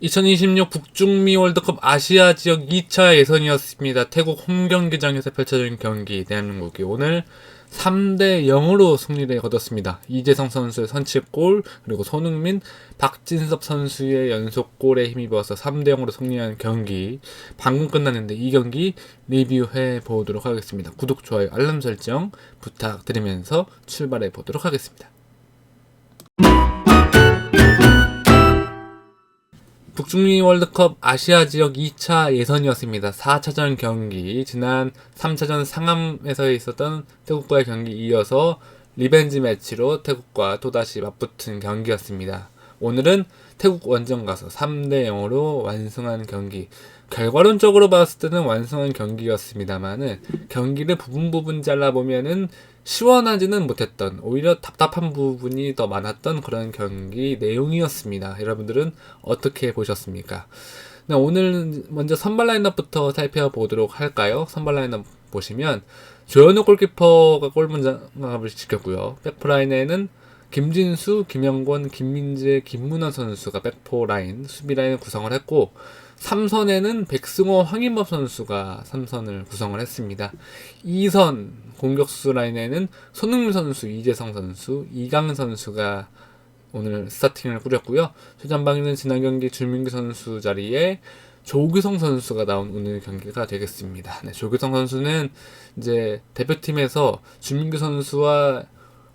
2026 북중미 월드컵 아시아 지역 2차 예선이었습니다. 태국 홈경기장에서 펼쳐진 경기, 대한민국이 오늘 3대 0으로 승리를 거뒀습니다. 이재성 선수의 선취골, 그리고 손흥민, 박진섭 선수의 연속골에 힘입어서 3대 0으로 승리한 경기, 방금 끝났는데 이 경기 리뷰해 보도록 하겠습니다. 구독, 좋아요, 알람 설정 부탁드리면서 출발해 보도록 하겠습니다. 북중미 월드컵 아시아 지역 2차 예선이었습니다. 4차전 경기, 지난 3차전 상암에서 있었던 태국과의 경기 이어서 리벤지 매치로 태국과 또다시 맞붙은 경기였습니다. 오늘은 태국 원정 가서 3대 0으로 완승한 경기. 결과론적으로 봤을 때는 완승한 경기였습니다만은 경기를 부분 잘라보면은 시원하지는 못했던, 오히려 답답한 부분이 더 많았던 그런 경기 내용이었습니다. 여러분들은 어떻게 보셨습니까? 네, 오늘 먼저 선발 라인업부터 살펴보도록 할까요? 선발 라인업 보시면 조현우 골키퍼가 골문장갑을 지켰고요. 백포라인에는 김진수, 김영권, 김민재, 김문원 선수가 백포 라인, 수비 라인을 구성을 했고, 3선에는 백승호, 황인범 선수가 3선을 구성을 했습니다. 2선 공격수 라인에는 손흥민 선수, 이재성 선수, 이강 선수가 오늘 스타팅을 꾸렸고요. 최전방에는 지난 경기 줄민규 선수 자리에 조규성 선수가 나온 오늘 경기가 되겠습니다. 네, 조규성 선수는 이제 대표팀에서 줄민규 선수와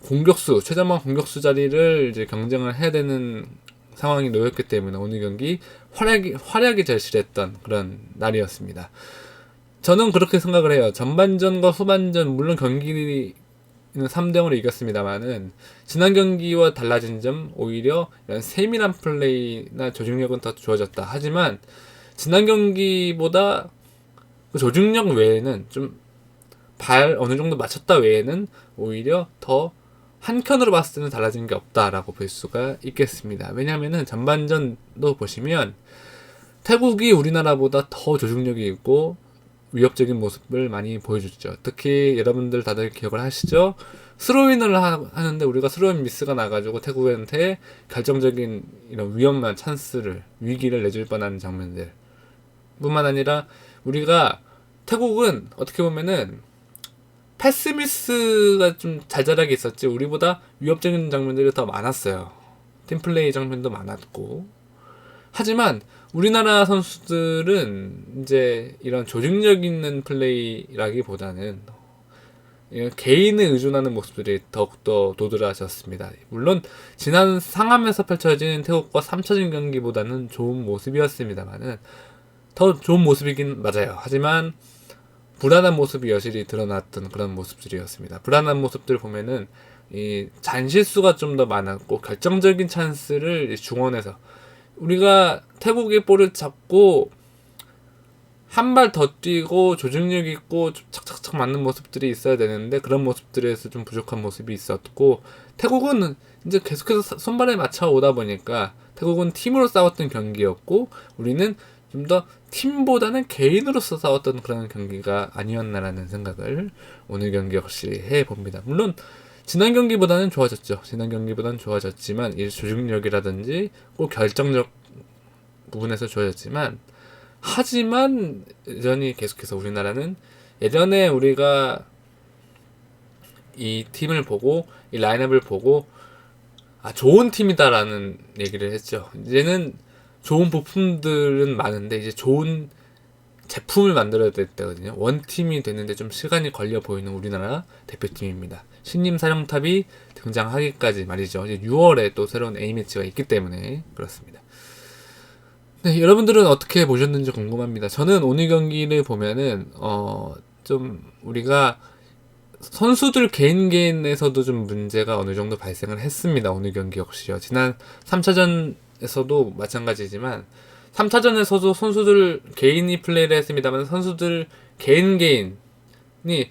공격수, 최전방 공격수 자리를 이제 경쟁을 해야 되는 상황이 놓였기 때문에 오늘 경기 활약이 절실했던 그런 날이었습니다. 저는 그렇게 생각을 해요. 전반전과 후반전, 물론 경기는 3대0으로 이겼습니다만은 지난 경기와 달라진 점, 오히려 이런 세밀한 플레이나 조직력은 더 좋아졌다. 하지만 지난 경기보다 그 조직력 외에는 좀 어느 정도 맞췄다 외에는 오히려 더 한켠으로 봤을 때는 달라진 게 없다라고 볼 수가 있겠습니다. 왜냐하면은 전반전도 보시면 태국이 우리나라보다 더 조직력이 있고 위협적인 모습을 많이 보여줬죠. 특히 여러분들 다들 기억을 하시죠? 스로인을 하는데 우리가 스로인 미스가 나가지고 태국한테 결정적인 이런 위험한 위기를 내줄 뻔한 장면들 뿐만 아니라 우리가 태국은 어떻게 보면은 패스미스가 좀 자잘하게 있었지 우리보다 위협적인 장면들이 더 많았어요. 팀플레이 장면도 많았고, 하지만 우리나라 선수들은 이제 이런 조직력 있는 플레이라기보다는 개인에 의존하는 모습들이 더욱더 도드라졌습니다. 물론 지난 상암에서 펼쳐진 태국과 3차전 경기보다는 좋은 모습이었습니다만은 더 좋은 모습이긴 맞아요. 하지만 불안한 모습이 여실히 드러났던 그런 모습들이었습니다. 불안한 모습들 보면은 이 잔실수가 좀 더 많았고, 결정적인 찬스를 중원에서 우리가 태국의 볼을 잡고 한 발 더 뛰고 조직력 있고 착착착 맞는 모습들이 있어야 되는데 그런 모습들에서 좀 부족한 모습이 있었고, 태국은 이제 계속해서 손발에 맞춰 오다 보니까 태국은 팀으로 싸웠던 경기였고 우리는 좀 더 팀보다는 개인으로서 싸웠던 그런 경기가 아니었나라는 생각을 오늘 경기 역시 해봅니다. 물론 지난 경기보다는 좋아졌죠. 지난 경기보다는 좋아졌지만 이 조직력이라든지 꼭 결정적 부분에서 좋아졌지만, 하지만 여전히 계속해서 우리나라는 예전에 우리가 이 팀을 보고 이 라인업을 보고 좋은 팀이다라는 얘기를 했죠. 이제는 좋은 부품들은 많은데 이제 좋은 제품을 만들어야 될 때거든요. 원팀이 되는데 좀 시간이 걸려 보이는 우리나라 대표팀입니다. 신임 사령탑이 등장하기까지 말이죠. 이제 6월에 또 새로운 A매치가 있기 때문에 그렇습니다. 네, 여러분들은 어떻게 보셨는지 궁금합니다. 저는 오늘 경기를 보면은 좀 우리가 선수들 개인에서도 좀 문제가 어느 정도 발생을 했습니다. 오늘 경기 역시요. 지난 3차전에서도 마찬가지지만 3차전에서도 선수들 개인이 플레이를 했습니다만 선수들 개인이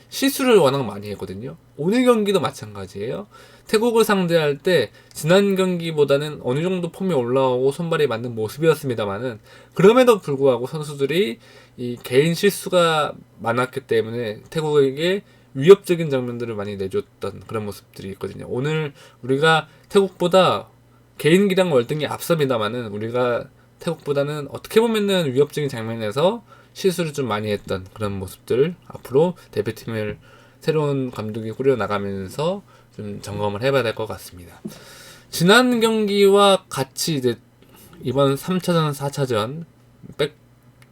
실수를 워낙 많이 했거든요. 오늘 경기도 마찬가지예요. 태국을 상대할 때 지난 경기보다는 어느 정도 폼이 올라오고 손발이 맞는 모습이었습니다만은 그럼에도 불구하고 선수들이 이 개인 실수가 많았기 때문에 태국에게 위협적인 장면들을 많이 내줬던 그런 모습들이 있거든요. 오늘 우리가 태국보다 개인기량 월등히 앞섭니다만은 우리가 태국보다는 어떻게 보면은 위협적인 장면에서 실수를 좀 많이 했던 그런 모습들 앞으로 대표팀을 새로운 감독이 꾸려나가면서 좀 점검을 해봐야 될 것 같습니다. 지난 경기와 같이 이제 이번 3차전, 4차전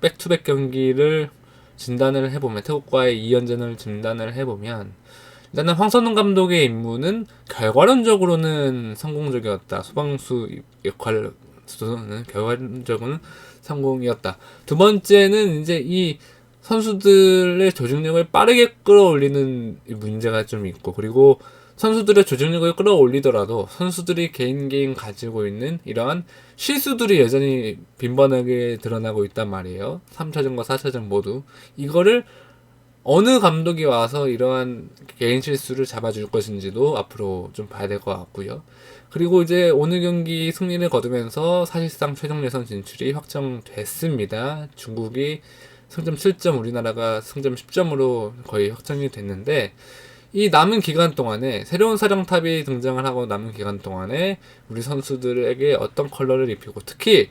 백투백 경기를 진단을 해보면 태국과의 2연전을 진단을 해보면 일단은 황선홍 감독의 임무는 결과론적으로는 성공적이었다. 소방수 역할로서는 결과적으로는 성공이었다. 두 번째는 이제 이 선수들의 조직력을 빠르게 끌어올리는 문제가 좀 있고, 그리고 선수들의 조직력을 끌어올리더라도 선수들이 개인 가지고 있는 이러한 실수들이 여전히 빈번하게 드러나고 있단 말이에요. 3차전과 4차전 모두. 이거를 어느 감독이 와서 이러한 개인 실수를 잡아줄 것인지도 앞으로 좀 봐야 될 것 같고요. 그리고 이제 오늘 경기 승리를 거두면서 사실상 최종 예선 진출이 확정됐습니다. 중국이 승점 7점, 우리나라가 승점 10점으로 거의 확정이 됐는데, 이 남은 기간 동안에 새로운 사령탑이 등장을 하고 남은 기간 동안에 우리 선수들에게 어떤 컬러를 입히고, 특히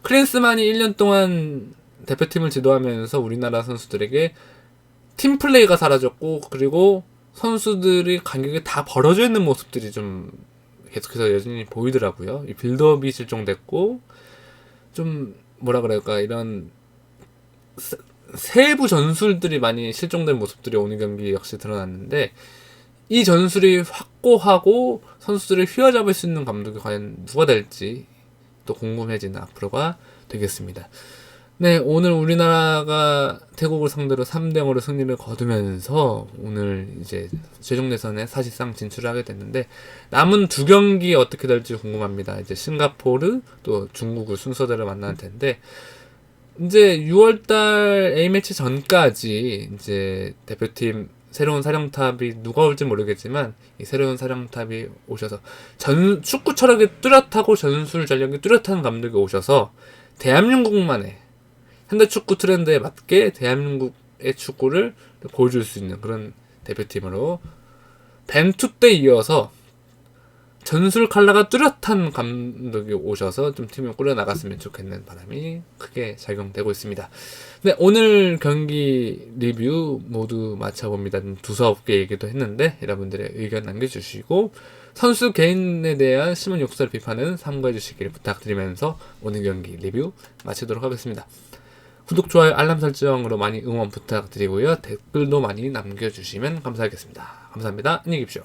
클린스만이 1년 동안 대표팀을 지도하면서 우리나라 선수들에게 팀 플레이가 사라졌고, 그리고 선수들이 간격이 다 벌어져 있는 모습들이 좀 계속해서 여전히 보이더라고요. 이 빌드업이 실종됐고, 좀 뭐라 그럴까, 이런 세부 전술들이 많이 실종된 모습들이 오늘 경기 역시 드러났는데, 이 전술이 확고하고 선수들을 휘어잡을 수 있는 감독이 과연 누가 될지 또 궁금해지는 앞으로가 되겠습니다. 네, 오늘 우리나라가 태국을 상대로 3대0으로 승리를 거두면서 오늘 이제 최종 예선에 사실상 진출을 하게 됐는데, 남은 두 경기 어떻게 될지 궁금합니다. 이제 싱가포르 또 중국을 순서대로 만날 텐데, 이제 6월달 A매치 전까지 이제 대표팀 새로운 사령탑이 누가 올지 모르겠지만, 이 새로운 사령탑이 오셔서 축구 철학이 뚜렷하고 전술 전략이 뚜렷한 감독이 오셔서 대한민국만의 현대 축구 트렌드에 맞게 대한민국의 축구를 보여줄 수 있는 그런 대표팀으로 벤투 때 이어서 전술 컬러가 뚜렷한 감독이 오셔서 좀 팀을 꾸려나갔으면 좋겠는 바람이 크게 작용되고 있습니다. 네, 오늘 경기 리뷰 모두 마쳐봅니다. 두서없게 얘기도 했는데 여러분들의 의견 남겨주시고, 선수 개인에 대한 심한 욕설 비판은 삼가해 주시길 부탁드리면서 오늘 경기 리뷰 마치도록 하겠습니다. 구독, 좋아요, 알람 설정으로 많이 응원 부탁드리고요. 댓글도 많이 남겨주시면 감사하겠습니다. 감사합니다. 안녕히 계십시오.